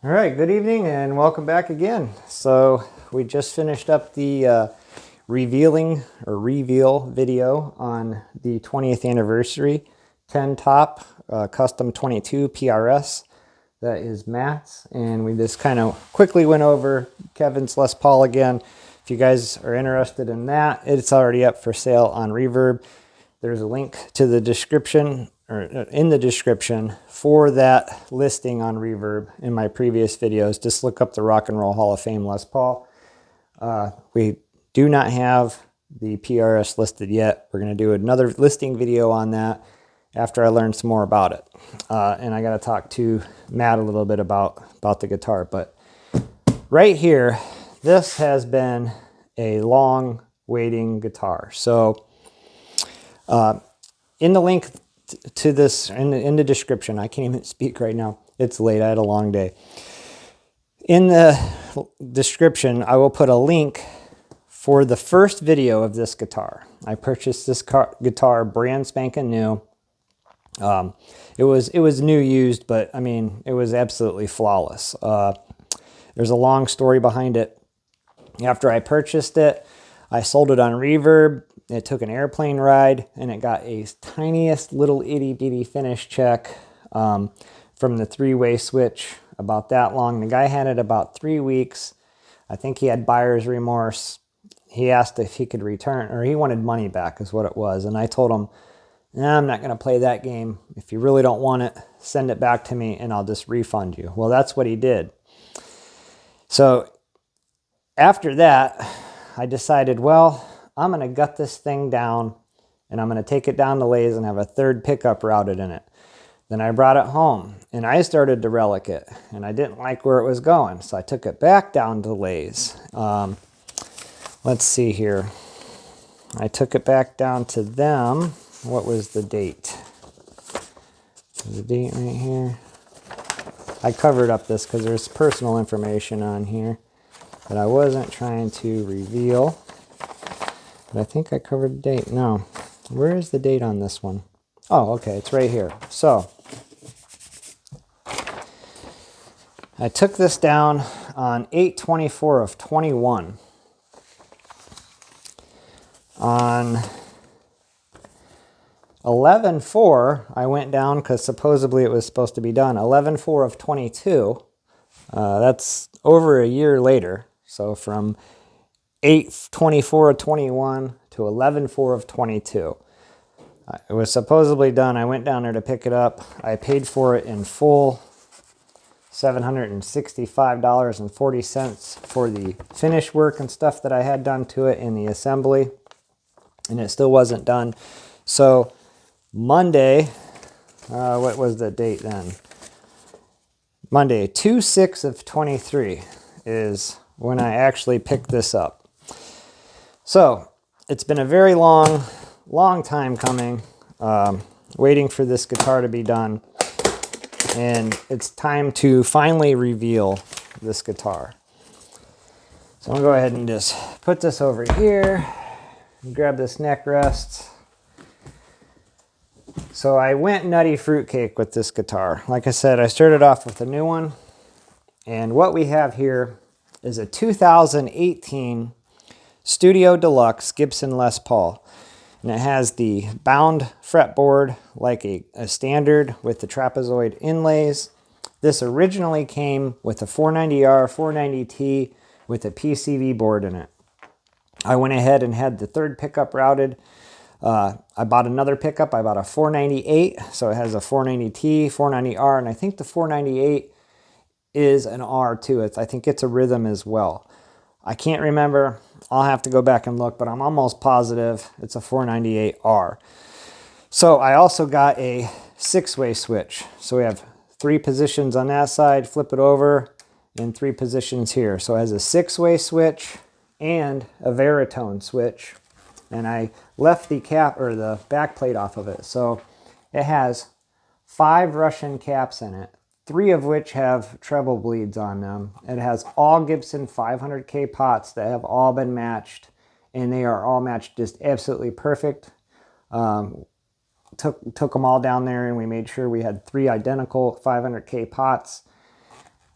All right, good evening and welcome back again. So we just finished up the reveal video on the 20th anniversary 10 top custom 22 PRS. That is Matt's, and we just kind of quickly went over Kevin's Les Paul again. If you guys are interested in that, it's already up for sale on Reverb. There's a link to the description or in the description for that listing on Reverb in my previous videos. Just look up the Rock and Roll Hall of Fame Les Paul. We do not have the PRS listed yet. We're going to do another listing video on that after I learn some more about it. And I got to talk to Matt a little bit about the guitar. But right here, this has been a long waiting guitar. So in the link to this, in the description, I can't even speak right now. It's late. I had a long day. In the description, I will put a link for the first video of this guitar. I purchased this guitar brand spanking new. It was new used, but I mean, it was absolutely flawless. There's a long story behind it. After I purchased it, I sold it on Reverb. It took an airplane ride, and it got a tiniest little itty bitty finish check from the three-way switch, about that long. The guy had it about 3 weeks. I think he had buyer's remorse. He asked if he could return, or he wanted money back is what it was. And I told him, nah, I'm not going to play that game. If you really don't want it, send it back to me and I'll just refund you. Well, that's what he did. So after that, I decided, well, I'm going to gut this thing down and I'm going to take it down to Lay's and have a third pickup routed in it. Then I brought it home and I started to relic it, and I didn't like where it was going. So I took it back down to Lay's. Let's see here. I took it back down to them. What was the date? The date right here. I covered up this because there's personal information on here that I wasn't trying to reveal. But I think I covered the date. No. Where is the date on this one? Oh, okay. It's right here. So I took this down on 8/24 of 21. On 11/4, I went down because supposedly it was supposed to be done. 11/4 of 22. That's over a year later. So from 8/24 of 21 to 11/4 of 22. It was supposedly done. I went down there to pick it up. I paid for it in full, $765.40 for the finish work and stuff that I had done to it in the assembly. And it still wasn't done. So Monday, what was the date then? Monday, 2/6 of 23 is when I actually picked this up. So it's been a very long time coming, waiting for this guitar to be done. And it's time to finally reveal this guitar. So I'm gonna go ahead and just put this over here and grab this neck rest. So I went nutty fruitcake with this guitar. Like I said, I started off with a new one. And what we have here is a 2018 Studio Deluxe Gibson Les Paul. And it has the bound fretboard like a standard with the trapezoid inlays. This originally came with a 490R, 490T with a PCV board in it. I went ahead and had the third pickup routed. I bought another pickup. I bought a 498, so it has a 490T, 490R, and I think the 498 is an R too. I think it's a rhythm as well. I can't remember. I'll have to go back and look, but I'm almost positive it's a 498R. So I also got a 6-way switch. So we have 3 positions on that side, flip it over, and 3 positions here. So it has a 6-way switch and a Veritone switch. And I left the cap or the back plate off of it. So it has 5 Russian caps in it, 3 of which have treble bleeds on them. It has all Gibson 500K pots that have all been matched, and they are all matched just absolutely perfect. Took them all down there, and we made sure we had 3 identical 500K pots.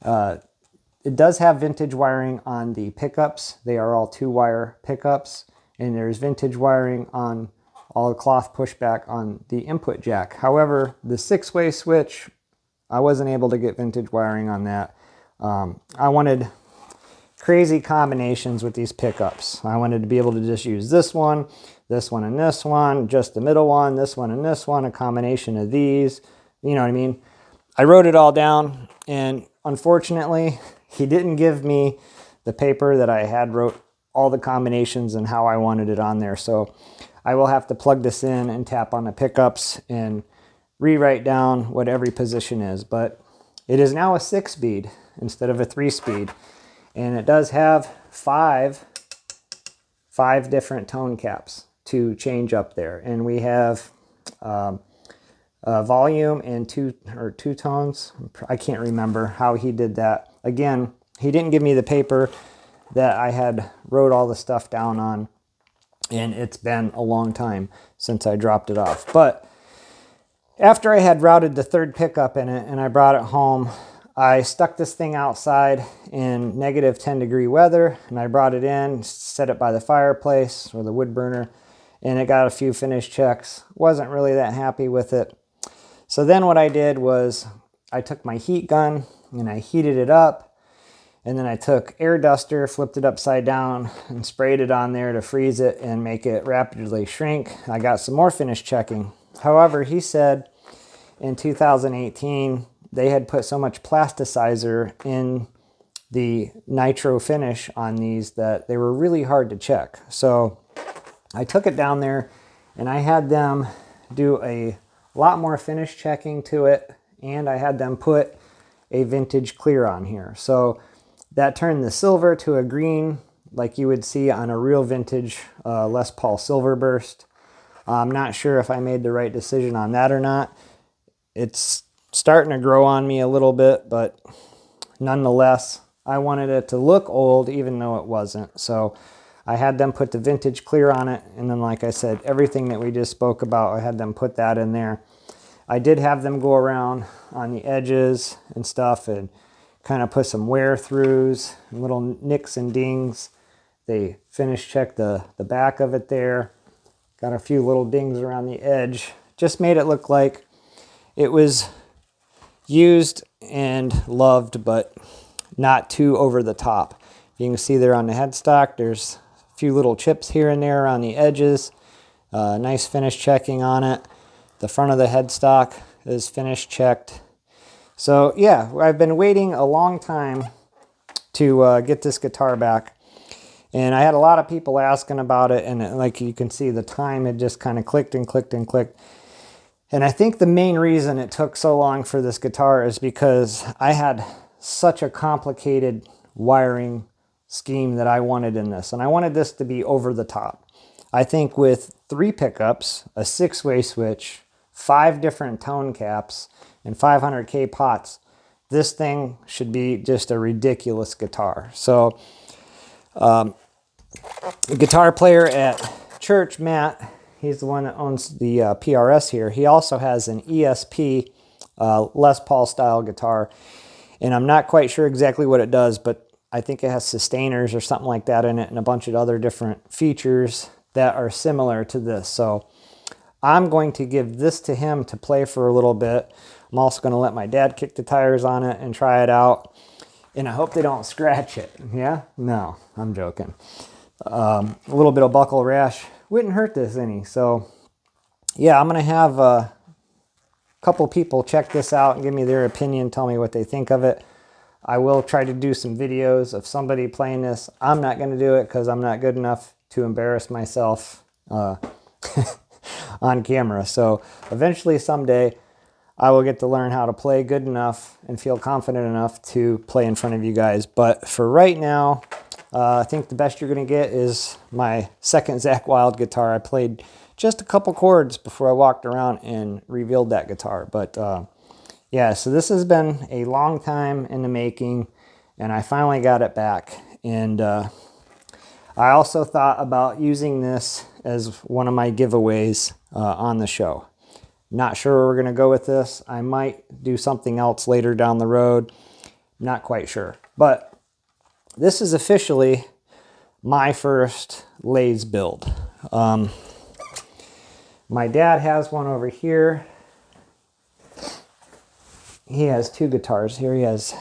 It does have vintage wiring on the pickups. They are all 2-wire pickups, and there's vintage wiring on all the cloth pushback on the input jack. However, the 6-way switch, I wasn't able to get vintage wiring on that. I wanted crazy combinations with these pickups. I wanted to be able to just use this one, and this one, just the middle one, this one and this one, a combination of these. You know what I mean? I wrote it all down, and unfortunately, he didn't give me the paper that I had wrote all the combinations and how I wanted it on there. So I will have to plug this in and tap on the pickups and rewrite down what every position is. But it is now a 6-speed instead of a 3-speed. And it does have five different tone caps to change up there. And we have volume and two tones. I can't remember how he did that. Again, he didn't give me the paper that I had wrote all the stuff down on, and it's been a long time since I dropped it off. But after I had routed the 3rd pickup in it and I brought it home, I stuck this thing outside in negative 10-degree weather, and I brought it in, set it by the fireplace or the wood burner, and it got a few finish checks. Wasn't really that happy with it. So then what I did was I took my heat gun and I heated it up, and then I took air duster, flipped it upside down, and sprayed it on there to freeze it and make it rapidly shrink. I got some more finish checking. However, he said in 2018 they had put so much plasticizer in the nitro finish on these that they were really hard to check. So I took it down there and I had them do a lot more finish checking to it, and I had them put a vintage clear on here. So that turned the silver to a green like you would see on a real vintage Les Paul Silver Burst. I'm not sure if I made the right decision on that or not. It's starting to grow on me a little bit, but nonetheless, I wanted it to look old even though it wasn't. So I had them put the vintage clear on it, and then like I said, everything that we just spoke about, I had them put that in there. I did have them go around on the edges and stuff and kind of put some wear throughs, little nicks and dings. They finish checked the back of it there. Got a few little dings around the edge. Just made it look like it was used and loved, but not too over the top. You can see there on the headstock, there's a few little chips here and there on the edges. Nice finish checking on it. The front of the headstock is finish checked. So yeah, I've been waiting a long time to get this guitar back. And I had a lot of people asking about it, and like you can see, the time had just kind of clicked and clicked and clicked. And I think the main reason it took so long for this guitar is because I had such a complicated wiring scheme that I wanted in this. And I wanted this to be over the top. I think with 3 pickups, a 6-way switch, 5 different tone caps, and 500K pots, this thing should be just a ridiculous guitar. So the guitar player at church, Matt, he's the one that owns the PRS here. He also has an ESP Les Paul style guitar, and I'm not quite sure exactly what it does, but I think it has sustainers or something like that in it and a bunch of other different features that are similar to this. So I'm going to give this to him to play for a little bit. I'm also going to let my dad kick the tires on it and try it out. And I hope they don't scratch it. Yeah? No, I'm joking. A little bit of buckle rash wouldn't hurt this any. So yeah, I'm going to have a couple people check this out and give me their opinion, tell me what they think of it. I will try to do some videos of somebody playing this. I'm not going to do it because I'm not good enough to embarrass myself on camera. So eventually someday I will get to learn how to play good enough and feel confident enough to play in front of you guys. But for right now, I think the best you're going to get is my second Zakk Wylde guitar. I played just a couple chords before I walked around and revealed that guitar. But yeah, so this has been a long time in the making, and I finally got it back. And I also thought about using this as one of my giveaways on the show. Not sure where we're going to go with this. I might do something else later down the road. not quite sure. But this is officially my first lathe build. My dad has one over here. He has two guitars here. He has,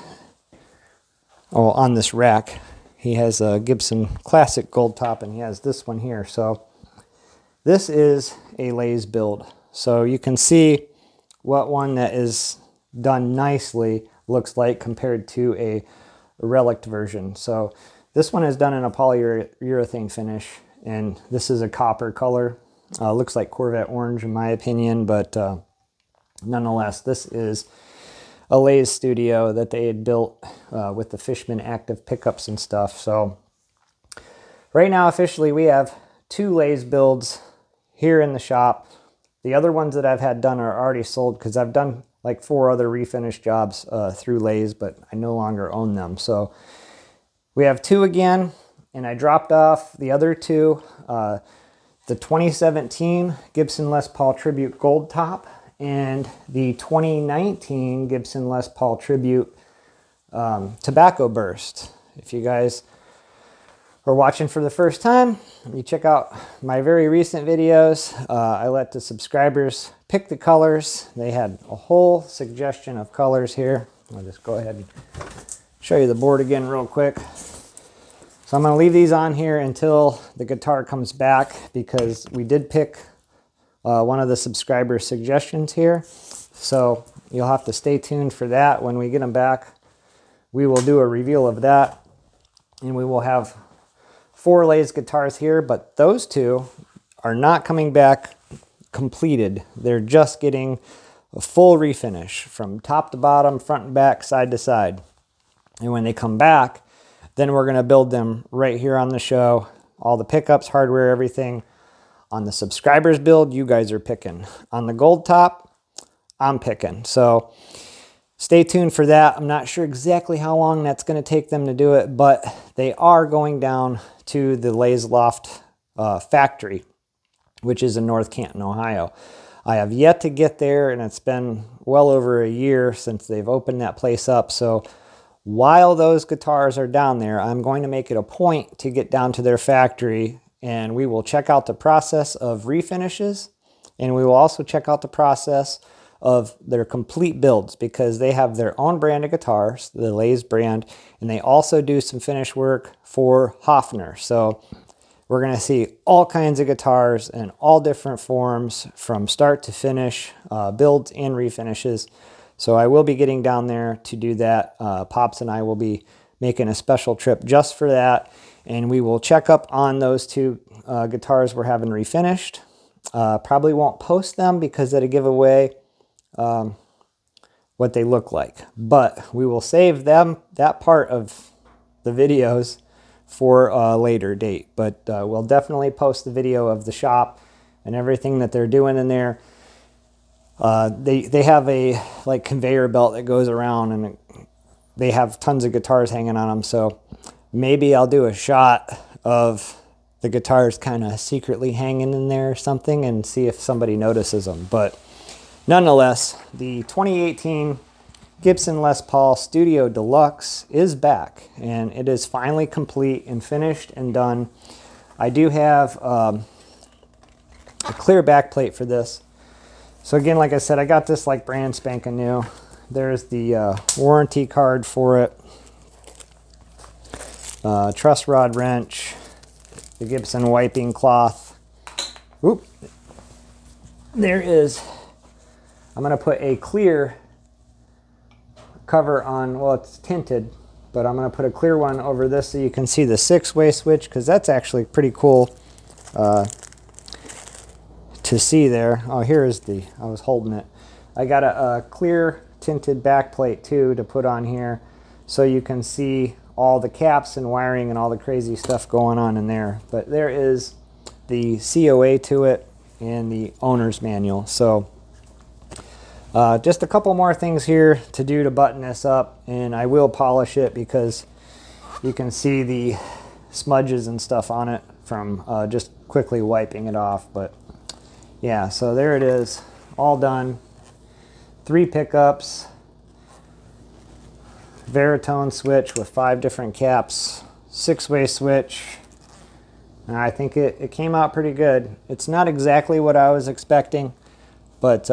on this rack, he has a Gibson Classic Gold Top, and he has this one here. So this is a lathe build. So you can see what one that is done nicely looks like compared to a relic version. So this one is done in a polyurethane finish, and this is a copper color. Looks like Corvette orange in my opinion, but nonetheless, this is a lathe studio that they had built with the Fishman active pickups and stuff. So right now, officially, we have 2 lathe builds here in the shop. The other ones that I've had done are already sold because I've done like 4 other refinish jobs through lathes, but I no longer own them. So we have 2 again, and I dropped off the other 2, the 2017 Gibson Les Paul Tribute Gold Top and the 2019 Gibson Les Paul Tribute Tobacco Burst. If you guys are watching for the first time, you check out my very recent videos. I let the subscribers pick the colors. They had a whole suggestion of colors here. I'll just go ahead and show you the board again real quick. So I'm going to leave these on here until the guitar comes back, because we did pick one of the subscriber suggestions here. So you'll have to stay tuned for that. When we get them back, we will do a reveal of that, and we will have 4 lathe guitars here, but those 2 are not coming back completed. They're just getting a full refinish from top to bottom, front and back, side to side. And when they come back, then we're going to build them right here on the show. All the pickups, hardware, everything. On the subscribers build, you guys are picking. On the Gold Top, I'm picking. So stay tuned for that. I'm not sure exactly how long that's going to take them to do it, but they are going down to the lathe Loft factory, which is in North Canton, Ohio. I have yet to get there, and it's been well over a year since they've opened that place up. So while those guitars are down there, I'm going to make it a point to get down to their factory, and we will check out the process of refinishes, and we will also check out the process of their complete builds, because they have their own brand of guitars, the Lathe brand, and they also do some finish work for Hofner. So we're going to see all kinds of guitars in all different forms from start to finish, builds and refinishes. So I will be getting down there to do that. Pops and I will be making a special trip just for that, and we will check up on those 2 guitars we're having refinished. Probably won't post them because that'll give away what they look like, but we will save that part of the videos for a later date. But we'll definitely post the video of the shop and everything that they're doing in there. They have a like conveyor belt that goes around, and they have tons of guitars hanging on them. So maybe I'll do a shot of the guitars kind of secretly hanging in there or something, and see if somebody notices them. But nonetheless, the 2018 Gibson Les Paul Studio Deluxe is back, and it is finally complete and finished and done. I do have a clear back plate for this. So again, like I said, I got this like brand spanking new. There's the warranty card for it. Truss rod wrench, the Gibson wiping cloth. Oop. There is, I'm going to put a clear cover on, well, it's tinted, but I'm going to put a clear one over this so you can see the 6-way switch, because that's actually pretty cool to see there. Oh, here is the, I was holding it. I got a clear tinted back plate too to put on here, so you can see all the caps and wiring and all the crazy stuff going on in there. But there is the COA to it and the owner's manual. So just a couple more things here to do to button this up, and I will polish it because you can see the smudges and stuff on it from just quickly wiping it off. But yeah, so there it is, all done. 3 pickups, Veritone switch with 5 different caps, 6-way switch. And I think it came out pretty good. It's not exactly what I was expecting, but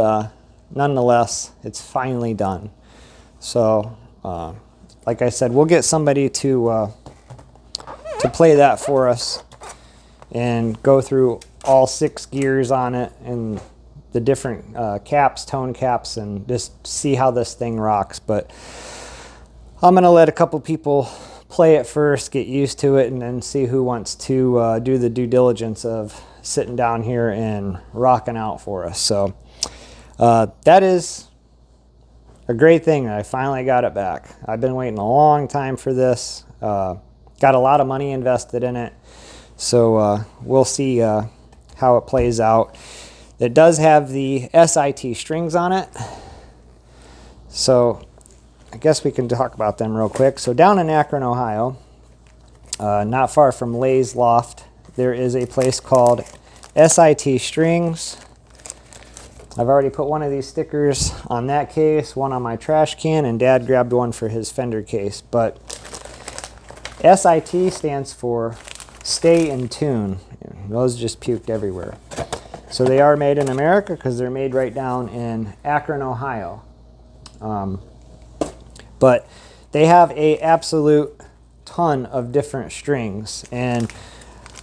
nonetheless, it's finally done. So, like I said, we'll get somebody to play that for us and go through all 6 gears on it and the different caps, tone caps, and just see how this thing rocks. But I'm going to let a couple people play it first, get used to it, and then see who wants to do the due diligence of sitting down here and rocking out for us. So that is a great thing. I finally got it back. I've been waiting a long time for this. Got a lot of money invested in it. So we'll see how it plays out. It does have the SIT strings on it. So I guess we can talk about them real quick. So down in Akron, Ohio, not far from Lay's Loft, there is a place called SIT Strings. I've already put one of these stickers on that case, one on my trash can, and Dad grabbed one for his fender case. But SIT stands for Stay in Tune. Those just puked everywhere. So they are made in America because they're made right down in Akron, Ohio. But they have a absolute ton of different strings. And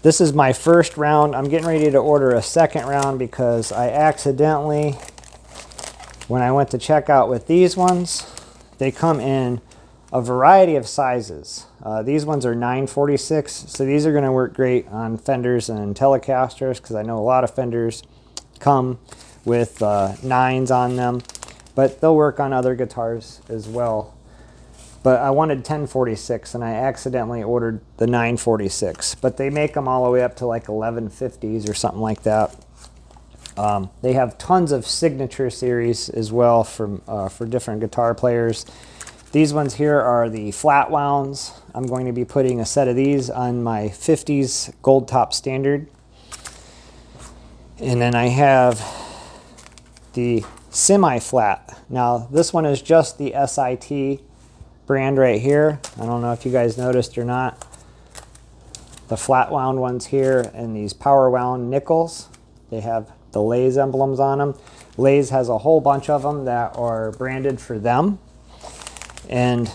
this is my first round. I'm getting ready to order a second round because I accidentally, when I went to check out with these ones, they come in a variety of sizes. These ones are 946, so these are going to work great on Fenders and Telecasters because I know a lot of Fenders come with 9s on them, but they'll work on other guitars as well. But I wanted 1046 and I accidentally ordered the 946, but they make them all the way up to like 1150s or something like that. They have tons of signature series as well for different guitar players. These ones here are the flat wounds. I'm going to be putting a set of these on my 50s Gold Top Standard. And then I have the semi-flat. Now this one is just the SIT brand right here. I don't know if you guys noticed or not. The flat wound ones here and these power wound nickels. They have the Lay's emblems on them. Lay's has a whole bunch of them that are branded for them. And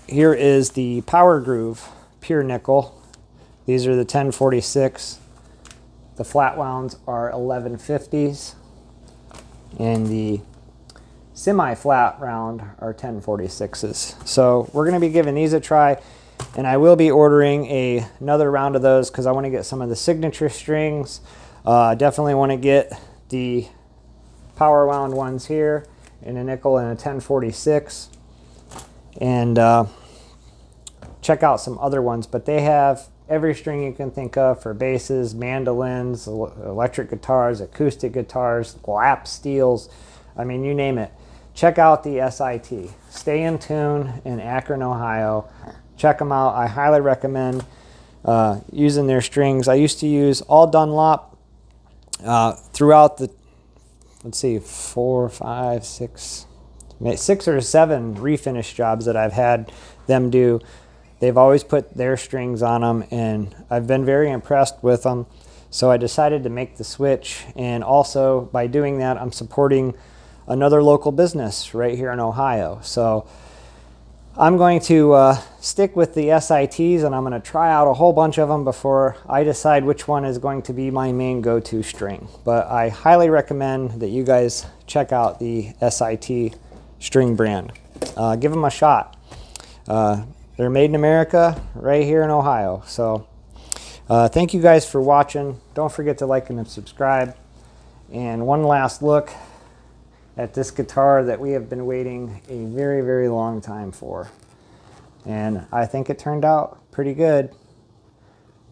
here is the Power Groove pure nickel. These are the 1046. The flat wounds are 1150s. And the semi-flat round are 1046s. So we're going to be giving these a try. And I will be ordering another round of those because I want to get some of the signature strings. Definitely want to get the power wound ones here in a nickel and a 1046. And check out some other ones, but they have every string you can think of for basses, mandolins, electric guitars, acoustic guitars, lap steels. I mean, you name it. Check out the SIT. Stay in Tune in Akron, Ohio. Check them out. I highly recommend using their strings. I used to use all Dunlop throughout the, let's see, 4, 5, 6 or 7 refinish jobs that I've had them do. They've always put their strings on them, and I've been very impressed with them. So I decided to make the switch, and also by doing that, I'm supporting another local business right here in Ohio. So I'm going to stick with the SITs, and I'm going to try out a whole bunch of them before I decide which one is going to be my main go-to string. But I highly recommend that you guys check out the SIT string brand. Give them a shot. They're made in America right here in Ohio. So thank you guys for watching. Don't forget to like and subscribe. And one last look at this guitar that we have been waiting a very, very long time for. And I think it turned out pretty good.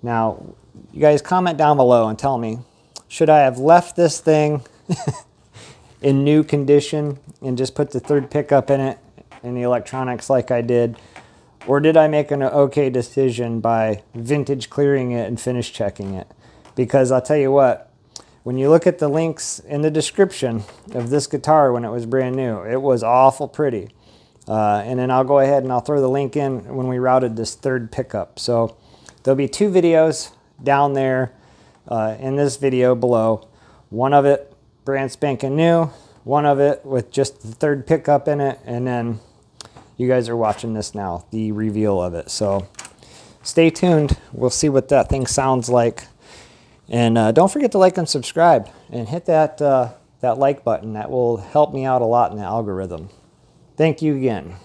Now, you guys comment down below and tell me, should I have left this thing in new condition and just put the third pickup in it and the electronics like I did? Or did I make an okay decision by vintage clearing it and finish checking it? Because I'll tell you what, when you look at the links in the description of this guitar when it was brand new, it was awful pretty. And then I'll go ahead and I'll throw the link in when we routed this third pickup. So there'll be 2 videos down there in this video below. One of it brand spanking new, one of it with just the third pickup in it, and then you guys are watching this now, the reveal of it. So stay tuned. We'll see what that thing sounds like. And don't forget to like and subscribe and hit that like button. That will help me out a lot in the algorithm. Thank you again.